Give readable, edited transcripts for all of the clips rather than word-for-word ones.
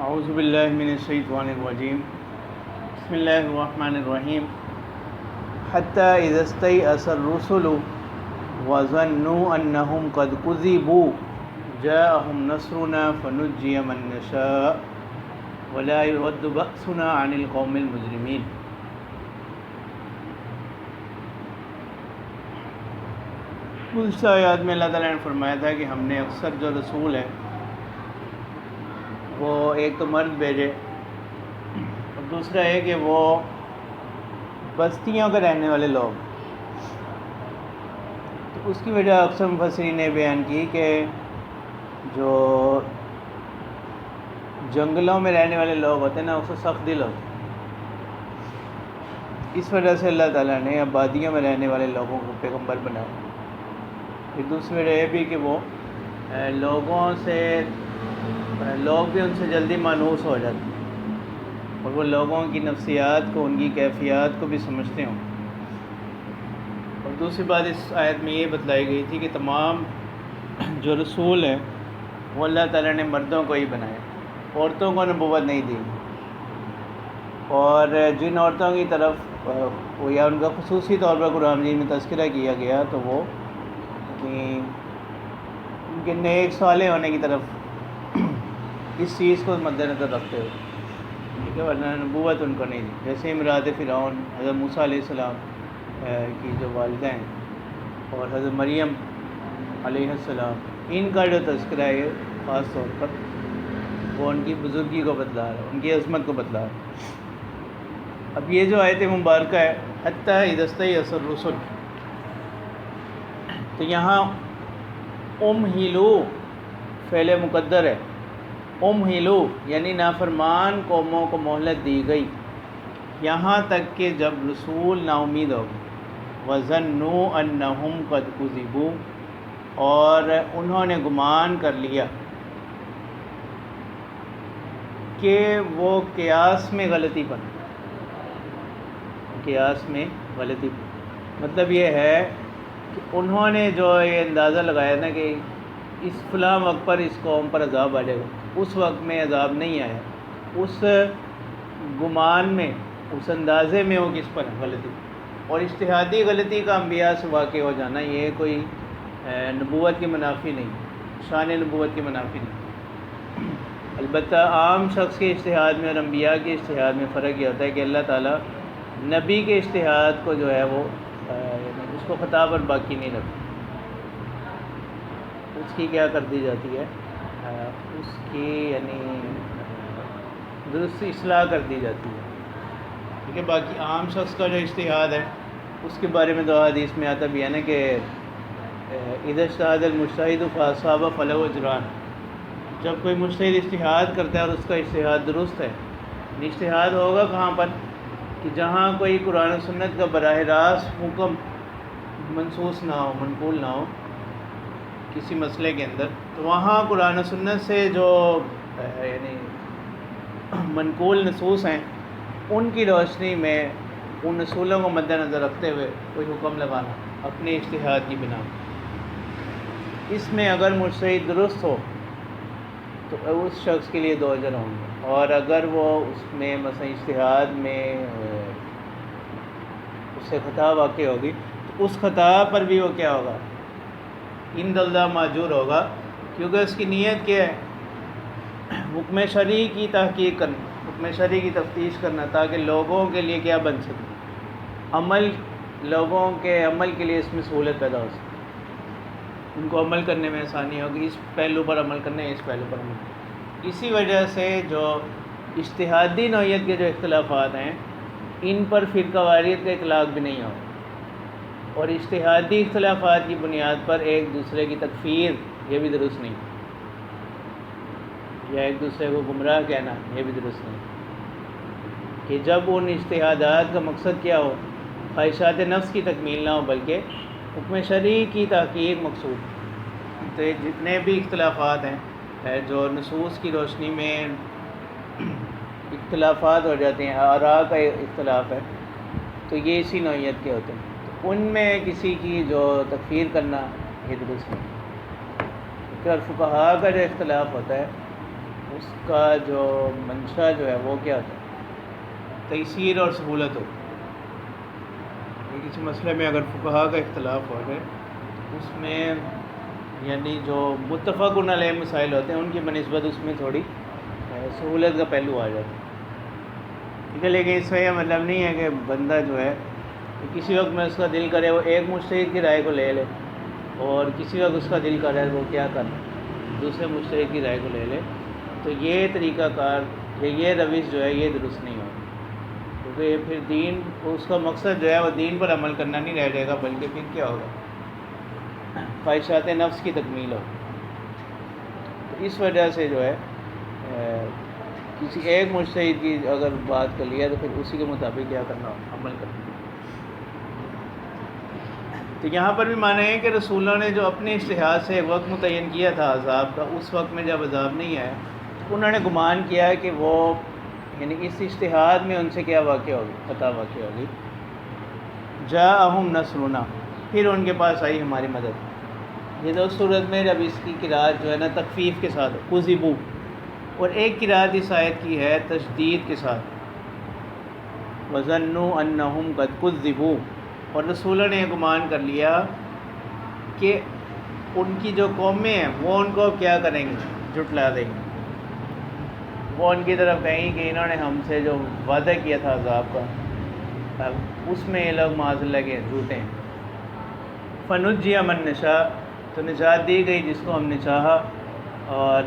اعوذ باللہ من الشیطان الرجیم بسم اللہ الرحمن الرحیم حتی اذا استیأس الرسل وظنوا انہم قد کذبوا جاءہم نصرنا فنجی من نشاء ولا يرد بأسنا عن القوم المجرمین۔ گزشتہ آیات میں اللہ تعالیٰ نے فرمایا تھا کہ ہم نے اکثر جو رسول ہیں وہ ایک تو مرد بھیجے اور دوسرا ہے کہ وہ بستیوں کے رہنے والے لوگ، تو اس کی وجہ اکثر مفسرین نے بیان کی کہ جو جنگلوں میں رہنے والے لوگ ہوتے ہیں نا اس سے سخت دل ہوتے ہیں، اس وجہ سے اللہ تعالیٰ نے آبادیوں میں رہنے والے لوگوں کو پیغمبر بنایا۔ پھر دوسری وجہ یہ بھی کہ وہ لوگ بھی ان سے جلدی مانوس ہو جاتے ہیں اور وہ لوگوں کی نفسیات کو، ان کی کیفیات کو بھی سمجھتے ہوں۔ اور دوسری بات اس آیت میں یہ بتلائی گئی تھی کہ تمام جو رسول ہیں وہ اللہ تعالیٰ نے مردوں کو ہی بنائے، عورتوں کو نبوت نہیں دی، اور جن عورتوں کی طرف یا ان کا خصوصی طور پر قرآن مجید میں تذکرہ کیا گیا تو وہ ان کے نیک صالح ہونے کی طرف اس چیز کو مد نظر رکھتے ہوئے، ٹھیک ہے، ورنہ نبوت ان کو نہیں دی۔ جیسے امرات فرعون، حضرت موسیٰ علیہ السلام کی جو والدہ ہیں، اور حضرت مریم علیہ السلام، ان کا جو تذکرہ ہے خاص طور پر وہ ان کی بزرگی کو بتلا رہا ہے، ان کی عظمت کو بتلا رہا ہے۔ اب یہ جو آیت مبارکہ ہے حتی اذا استیأس الرسل، تو یہاں امہلو فعل مقدر ہے، امہلو یعنی نافرمان قوموں کو مہلت دی گئی یہاں تک کہ جب رسول نا امید ہو گئے، وظنوا انہم قد کذبوا، اور انہوں نے گمان کر لیا کہ وہ قیاس میں غلطی پر، قیاس میں غلطی پر مطلب یہ ہے کہ انہوں نے جو یہ اندازہ لگایا نا کہ اس فلاں وقت پر اس قوم پر عذاب آ جائے گا، اس وقت میں عذاب نہیں آیا، اس گمان میں، اس اندازے میں وہ کس پر غلطی، اور اجتہادی غلطی کا انبیاء سے واقع ہو جانا یہ کوئی نبوت کی منافی نہیں، شان نبوت کی منافی نہیں۔ البتہ عام شخص کے اجتہاد میں اور انبیاء کے اجتہاد میں فرق یہ ہوتا ہے کہ اللہ تعالیٰ نبی کے اجتہاد کو جو ہے وہ اس کو خطا پر باقی نہیں رکھتا، اس کی کیا کر دی جاتی ہے، اس کی یعنی درست اصلاح کر دی جاتی ہے، ٹھیک ہے۔ باقی عام شخص کا جو اجتہاد ہے اس کے بارے میں تو حدیث میں آتا بھی ہے نا کہ اذا اجتہد المجتہد فاصاب فلہ اجران، جب کوئی مجتہد اجتہاد کرتا ہے اور اس کا اجتہاد درست ہے، اجتہاد ہوگا کہاں پر کہ جہاں کوئی قرآن و سنت کا براہ راست حکم منسوخ نہ ہو، منقول نہ ہو کسی مسئلے کے اندر، تو وہاں قرآن و سنت سے جو یعنی منقول نصوص ہیں ان کی روشنی میں ان اصولوں کو مد نظر رکھتے ہوئے کوئی حکم لگانا اپنے اجتہاد کی بنا، اس میں اگر مجتہد درست ہو تو اس شخص کے لیے 2 اجر ہوں گے، اور اگر وہ اس میں مثلا اجتہاد میں اس سے خطا واقع ہوگی تو اس خطا پر بھی وہ کیا ہوگا، عند اللہ ماجور ہوگا، کیونکہ اس کی نیت کیا ہے، حکم شرعی کی تحقیق کرنا، حکم شرعی کی تفتیش کرنا، تاکہ لوگوں کے لیے کیا بن سکے، لوگوں کے عمل کے لیے اس میں سہولت پیدا ہو سکے، ان کو عمل کرنے میں آسانی ہوگی، اس پہلو پر عمل کرنے، اس پہلو پر عمل کرنے۔ اسی وجہ سے جو اجتہادی نوعیت کے جو اختلافات ہیں ان پر فرقہ واریت کا اطلاق بھی نہیں ہوگا، اور اجتہادی اختلافات کی بنیاد پر ایک دوسرے کی تکفیر یہ بھی درست نہیں، یا ایک دوسرے کو گمراہ کہنا یہ بھی درست نہیں، کہ جب ان اجتہادات کا مقصد کیا ہو، خواہشات نفس کی تکمیل نہ ہو بلکہ حکم شرعی کی تحقیق مقصود۔ تو یہ جتنے بھی اختلافات ہیں جو نصوص کی روشنی میں اختلافات ہو جاتے ہیں، آراء کا اختلاف ہے، تو یہ اسی نوعیت کے ہوتے ہیں، تو ان میں کسی کی جو تکفیر کرنا یہ درست نہیں، اور فقہاء کا جو اختلاف ہوتا ہے اس کا جو منشا جو ہے وہ کیا ہوتا ہے؟ تیسیر اور سہولت ہو. کسی مسئلے میں اگر فقہا کا اختلاف ہو جائے اس میں یعنی جو متفق علیہ مسائل ہوتے ہیں ان کی بنسبت اس میں تھوڑی سہولت کا پہلو آ جاتا ہے. ٹھیک ہے، لیکن اس کا یہ مطلب نہیں ہے کہ بندہ جو ہے کسی وقت میں اس کا دل کرے وہ ایک مجتہد کی رائے کو لے لے، اور کسی وقت اس کا دل کرے وہ کیا کرے دوسرے مجتہد کی رائے کو لے لے. تو یہ طریقہ کار یہ روش جو ہے یہ درست نہیں ہوگا، کیونکہ یہ پھر دین اس کا مقصد جو ہے وہ دین پر عمل کرنا نہیں رہ جائے گا، بلکہ پھر کیا ہوگا، خواہشات نفس کی تکمیل ہو. تو اس وجہ سے جو ہے کسی ایک مجتہد کی اگر بات کر لیا تو پھر اسی کے مطابق کیا کرنا ہو، عمل کرنا. تو یہاں پر بھی مانا ہے کہ رسولوں نے جو اپنے اجتہاد سے ایک وقت متعین کیا تھا عذاب کا، اس وقت میں جب عذاب نہیں آیا تو انہوں نے گمان کیا ہے کہ وہ یعنی اس اجتہاد میں ان سے کیا واقع ہوگی، خطا واقع ہوگی. جاءہم نصرنا، پھر ان کے پاس آئی ہماری مدد. یہ دو صورت میں جب اس کی قرأت جو ہے نا تخفیف کے ساتھ کذبوا، اور ایک قرأت اس آیت کی ہے تشدید کے ساتھ وظنوا انہم قد کذبوا، اور رسولوں نے گمان کر لیا کہ ان کی جو قومیں ہیں وہ ان کو کیا کریں گے، جھٹلا دیں گے. وہ ان کی طرف کہیں کہ انہوں نے ہم سے جو وعدہ کیا تھا عذاب کا اس میں یہ لوگ معاذ اللہ کے جھوٹے ہیں. فنجی من نشاء، تو نجات دی گئی جس کو ہم نے چاہا. اور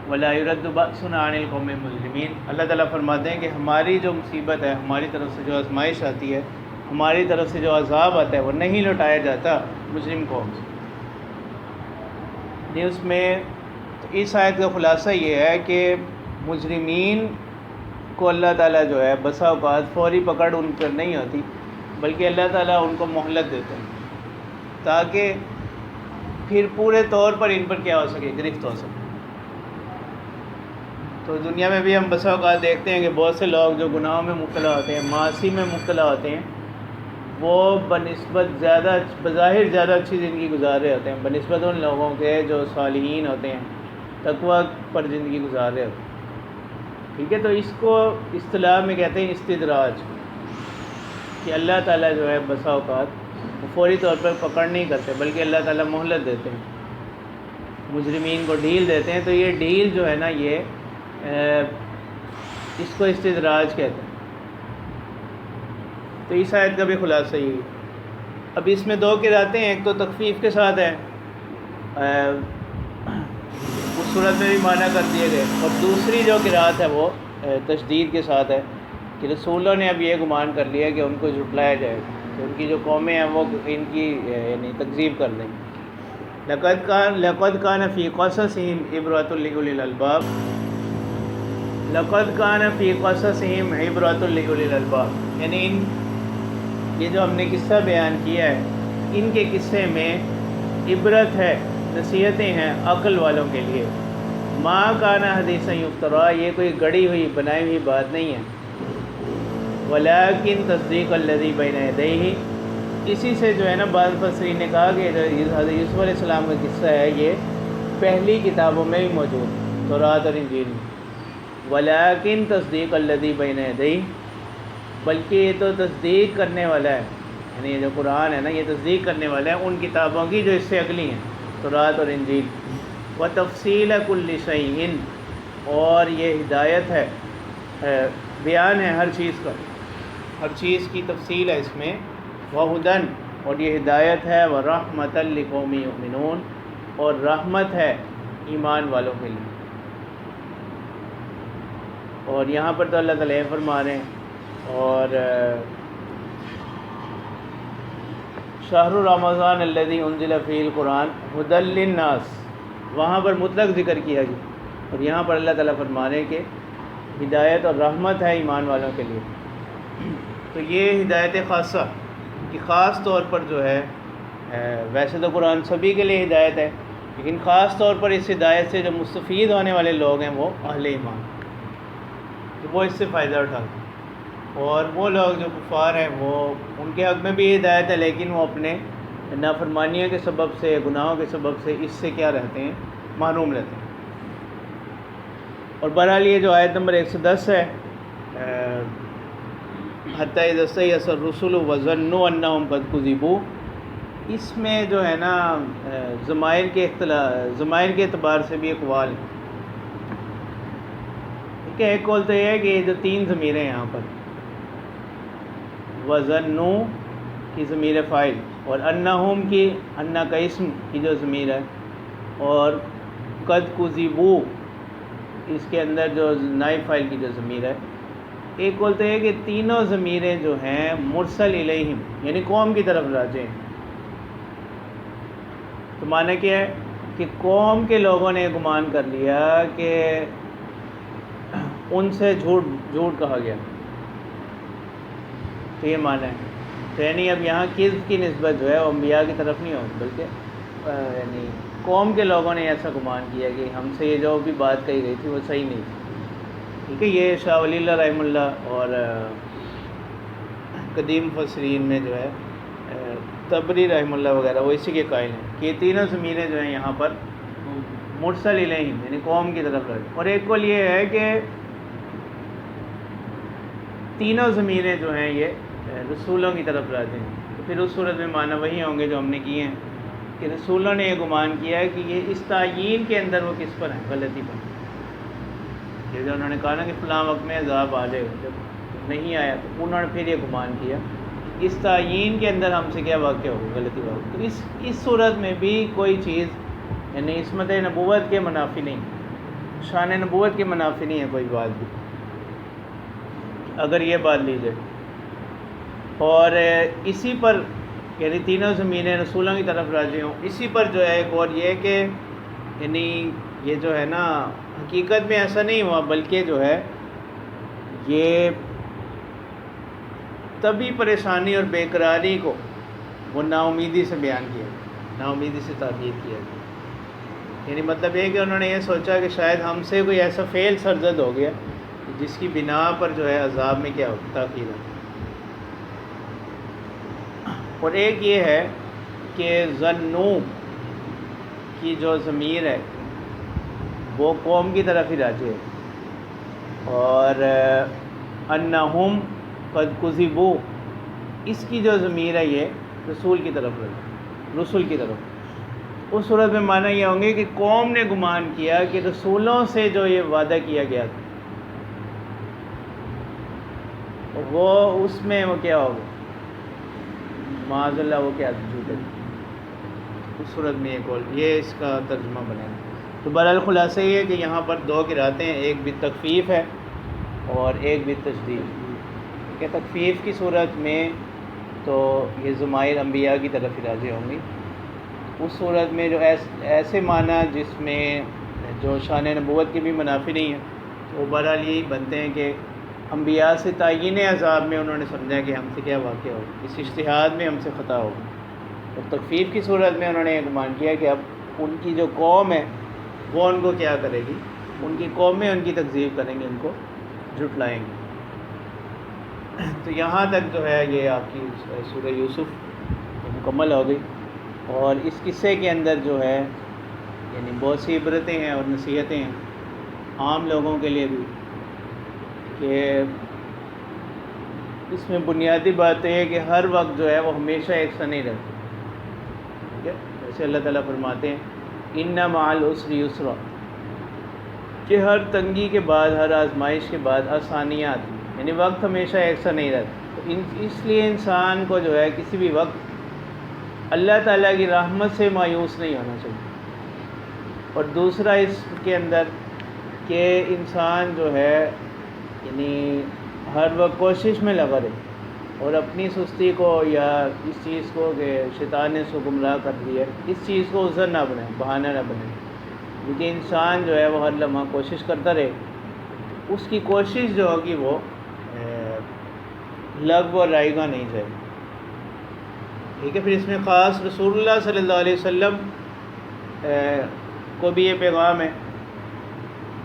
ولا يرد بأسنا عن القوم المجرمین، اللہ تعالیٰ فرماتے ہیں کہ ہماری جو مصیبت ہے، ہماری طرف سے جو آزمائش آتی ہے، ہماری طرف سے جو عذاب آتا ہے وہ نہیں لوٹایا جاتا مجرم قوم سے. اس میں اس آیت کا خلاصہ یہ ہے کہ مجرمین کو اللہ تعالیٰ جو ہے بسا اوقات فوری پکڑ ان پر نہیں ہوتی، بلکہ اللہ تعالیٰ ان کو مہلت دیتے ہیں تاکہ پھر پورے طور پر ان پر کیا ہو سکے، گرفت ہو سکے. تو دنیا میں بھی ہم بسا اوقات دیکھتے ہیں کہ بہت سے لوگ جو گناہوں میں مبتلا ہوتے ہیں، معاصی میں مبتلا ہوتے ہیں، وہ بنسبت زیادہ بظاہر زیادہ اچھی زندگی گزار رہے ہوتے ہیں بنسبت ان لوگوں کے جو صالحین ہوتے ہیں، تقویٰ پر زندگی گزار رہے ہوتے ہیں. ٹھیک ہے، تو اس کو اصطلاح میں کہتے ہیں استدراج، کہ اللہ تعالیٰ جو ہے بسا اوقات وہ فوری طور پر پکڑ نہیں کرتے بلکہ اللہ تعالیٰ مہلت دیتے ہیں، مجرمین کو ڈھیل دیتے ہیں. تو یہ ڈھیل جو ہے نا یہ اس کو استدراج کہتے ہیں. تو اس آیت کا بھی خلاصہ یہی. اب اس میں دو قرأتیں ہیں، ایک تو تخفیف کے ساتھ ہے، اس صورت میں بھی معنی کر دیے گئے، اور دوسری جو قرأت ہے وہ تشدید کے ساتھ ہے کہ رسولوں نے اب یہ گمان کر لیا کہ ان کو جھٹلایا جائے گا، کہ ان کی جو قومیں ہیں وہ ان کی یعنی تکذیب کر دیں گے. لقد کان فی قصصہم عبرۃ لأولی الالباب، لقد کان فی قصصہم عبرۃ لأولی الالباب، یعنی یہ جو ہم نے قصہ بیان کیا ہے ان کے قصے میں عبرت ہے، نصیحتیں ہیں عقل والوں کے لیے. ما کان حدیثا یفترا، یہ کوئی گڑی ہوئی بنائی ہوئی بات نہیں ہے. ولیکن تصدیق الذی بین یدیہ، اسی سے جو ہے نا بعض مفسرین نے کہا کہ حضرت یوسف علیہ السلام کا قصہ ہے یہ پہلی کتابوں میں بھی موجود، تورات اور انجیل میں. ولیکن تصدیق الذی بین یدیہ، بلکہ یہ تو تصدیق کرنے والا ہے، یعنی یہ جو قرآن ہے نا یہ تصدیق کرنے والا ہے ان کتابوں کی جو اس سے اگلی ہیں، تورات اور انجیل. وتفصیل کل شیء، اور یہ ہدایت ہے، بیان ہے ہر چیز کا، ہر چیز کی تفصیل ہے اس میں. وہدن، اور یہ ہدایت ہے، ورحمۃ لقوم یؤمنون، اور رحمت ہے ایمان والوں کے لیے. اور یہاں پر تو اللہ تعالیٰ یہ فرما رہے ہیں اور شہر رمضان الذی انزل فیہ القرآن ھدی للناس، وہاں پر مطلق ذکر کیا گیا، اور یہاں پر اللہ تعالیٰ فرما رہے ہیں کہ ہدایت اور رحمت ہے ایمان والوں کے لیے. تو یہ ہدایت خاصہ کہ خاص طور پر جو ہے ویسے تو قرآن سبھی کے لیے ہدایت ہے، لیکن خاص طور پر اس ہدایت سے جو مستفید ہونے والے لوگ ہیں وہ اہل ایمان، تو وہ اس سے فائدہ اٹھاتے ہیں. اور وہ لوگ جو کفار ہیں وہ ان کے حق میں بھی ہدایت ہے، لیکن وہ اپنے نافرمانیوں کے سبب سے، گناہوں کے سبب سے اس سے کیا رہتے ہیں، محروم رہتے ہیں. اور بہرحال یہ جو آیت نمبر 110 ہے، حتیٰ اذا استیأس الرسل وظنوا انہم قد کذبوا، اس میں جو ہے نا ضمائر کے اعتبار سے بھی اقوال ہے۔ ٹھیک ہے، ایک قول تو یہ ہے کہ یہ جو تین ضمیر ہیں یہاں پر، وظنوا کی ضمیر فاعل، اور انہم کی انا کا اسم کی جو ضمیر ہے، اور قد کذبوا اس کے اندر جو نائب فاعل کی جو ضمیر ہے، ایک قول تو یہ کہ تینوں ضمیریں جو ہیں مرسل الیہم یعنی قوم کی طرف راجع ہیں۔ تو معنی کیا ہے کہ قوم کے لوگوں نے گمان کر لیا کہ ان سے جھوٹ کہا گیا، تو یہ معنی ہے۔ تو یعنی اب یہاں کذب کی نسبت جو ہے وہ انبیاء کی طرف نہیں ہوگی، بلکہ یعنی قوم کے لوگوں نے ایسا گمان کیا کہ ہم سے یہ جو بھی بات کہی گئی تھی وہ صحیح نہیں تھی۔ ٹھیک ہے، یہ شاہ ولی اللہ رحمہ اللہ اور قدیم مفسرین میں جو ہے طبری رحمہ اللہ وغیرہ وہ اسی کے قائل ہیں کہ یہ تینوں ضمیریں جو ہیں یہاں پر مرسل الیہم یعنی قوم کی طرف راجع۔ اور ایک قول یہ ہے کہ تینوں ضمیریں جو ہیں یہ رسولوں کی طرف راجع ہیں، تو پھر اس صورت میں معنی وہی ہوں گے جو ہم نے کیے ہیں کہ رسولوں نے یہ گمان کیا ہے کہ یہ اس تعیین کے اندر وہ کس پر ہیں، غلطی پر۔ جیسے انہوں نے کہا نا کہ فلاں وقت میں عذاب آ جائے گا، جب نہیں آیا تو انہوں نے پھر یہ گمان کیا اس تعیین کے اندر ہم سے کیا واقع ہوگا، غلطی واقع۔ تو اس صورت میں بھی کوئی چیز یعنی عصمت نبوت کے منافی نہیں، شان نبوت کے منافی نہیں ہے کوئی بات بھی، اگر یہ بات لی جائے۔ اور اسی پر یعنی تینوں ضمیریں رسولوں کی طرف راجع ہوں، اسی پر جو ہے ایک اور یہ کہ یعنی یہ جو ہے نا حقیقت میں ایسا نہیں ہوا، بلکہ جو ہے یہ طبی پریشانی اور بے قراری کو وہ نا امیدی سے بیان کیا، نا امیدی سے تعبیر کیا گیا۔ یعنی مطلب یہ کہ انہوں نے یہ سوچا کہ شاید ہم سے کوئی ایسا فعل سرزد ہو گیا جس کی بنا پر جو ہے عذاب میں کیا ہو تاخیر ہو۔ اور ایک یہ ہے کہ ظنوا کی جو ضمیر ہے وہ قوم کی طرف ہی راجع ہے، اور انہم قد کذبوا اس کی جو ضمیر ہے یہ رسول کی طرف راجع، رسول کی طرف۔ اس صورت میں معنی یہ ہوں گے کہ قوم نے گمان کیا کہ رسولوں سے جو یہ وعدہ کیا گیا تھا وہ اس میں وہ کیا ہوگا، معاذ اللہ وہ کیا جھوٹ ہے۔ اس صورت میں یہ اس کا ترجمہ بنے گا۔ تو بہرحال خلاصہ یہ ہے کہ یہاں پر دو قرأتیں ہیں، ایک بالتخفیف ہے اور ایک بالتشدید۔ کہ تخفیف کی صورت میں تو یہ ضمائر انبیاء کی طرف ہی راجع ہوں گی، اس صورت میں جو ایسے معنی جس میں جو شان نبوت کی بھی منافی نہیں ہے، وہ بہرحال یہی بنتے ہیں کہ انبیاء سے تعیین عذاب میں انہوں نے سمجھا کہ ہم سے کیا واقع ہوگا، اس اجتہاد میں ہم سے خطا ہوگا۔ اور تخفیف کی صورت میں انہوں نے یہ گمان کیا کہ اب ان کی جو قوم ہے وہ ان کو کیا کرے گی، ان کی قوم میں ان کی تکذیب کریں گے، ان کو جھٹلائیں گے۔ تو یہاں تک جو ہے یہ آپ کی سورہ یوسف مکمل ہو گئی، اور اس قصے کے اندر جو ہے یعنی بہت سی عبرتیں ہیں اور نصیحتیں ہیں عام لوگوں کے لیے بھی، کہ اس میں بنیادی بات یہ ہے کہ ہر وقت جو ہے وہ ہمیشہ ایک سا نہیں رہتا۔ ٹھیک ہے، جیسے اللہ تعالیٰ فرماتے ہیں ان مع العسر یسرا، کہ ہر تنگی کے بعد، ہر آزمائش کے بعد آسانیاں آتی ہیں، یعنی وقت ہمیشہ ایک سا نہیں رہتا۔ تو اس لیے انسان کو جو ہے کسی بھی وقت اللہ تعالیٰ کی رحمت سے مایوس نہیں ہونا چاہیے۔ اور دوسرا اس کے اندر کہ انسان جو ہے یعنی ہر وقت کوشش میں لگا رہے اور اپنی سستی کو یا اس چیز کو کہ شیطان نے اس کو گمراہ کر دیا ہے، اس چیز کو عذر نہ بنائے، بہانہ نہ بنائے، کیونکہ انسان جو ہے وہ ہر لمحہ کوشش کرتا رہے، اس کی کوشش جو ہوگی وہ لغو اور رائیگاں نہیں جائے۔ ٹھیک ہے، پھر اس میں خاص رسول اللہ صلی اللہ علیہ وسلم کو بھی یہ پیغام ہے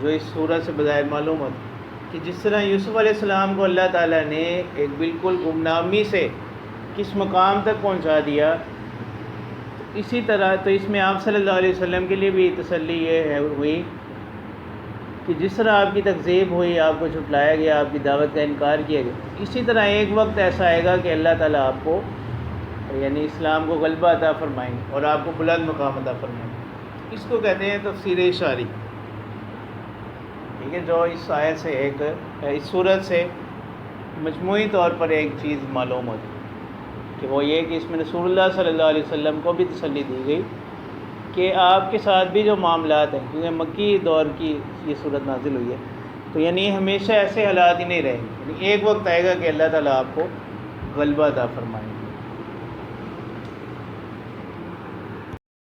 جو اس سورہ سے بظاہر معلوم ہوتا ہے کہ جس طرح یوسف علیہ السلام کو اللہ تعالیٰ نے ایک بالکل گمنامی سے کس مقام تک پہنچا دیا، اسی طرح تو اس میں آپ صلی اللہ علیہ وسلم کے لیے بھی تسلی یہ ہوئی کہ جس طرح آپ کی تکذیب ہوئی، آپ کو جھٹلایا گیا، آپ کی دعوت کا انکار کیا گیا، اسی طرح ایک وقت ایسا آئے گا کہ اللہ تعالیٰ آپ کو یعنی اسلام کو غلبہ عطا فرمائیں گے اور آپ کو بلند مقام عطا فرمائیں گے۔ اس کو کہتے ہیں تفسیر اشاری، ٹھیک ہے، جو اس آیت سے اس صورت سے مجموعی طور پر ایک چیز معلوم ہوتی ہے کہ وہ یہ کہ اس میں رسول اللہ صلی اللہ علیہ وسلم کو بھی تسلی دی گئی کہ آپ کے ساتھ بھی جو معاملات ہیں، کیونکہ مکی دور کی یہ صورت نازل ہوئی ہے، تو یعنی ہمیشہ ایسے حالات ہی نہیں رہیں گے، یعنی ایک وقت آئے گا کہ اللہ تعالیٰ آپ کو غلبہ عطا فرمائیں گے۔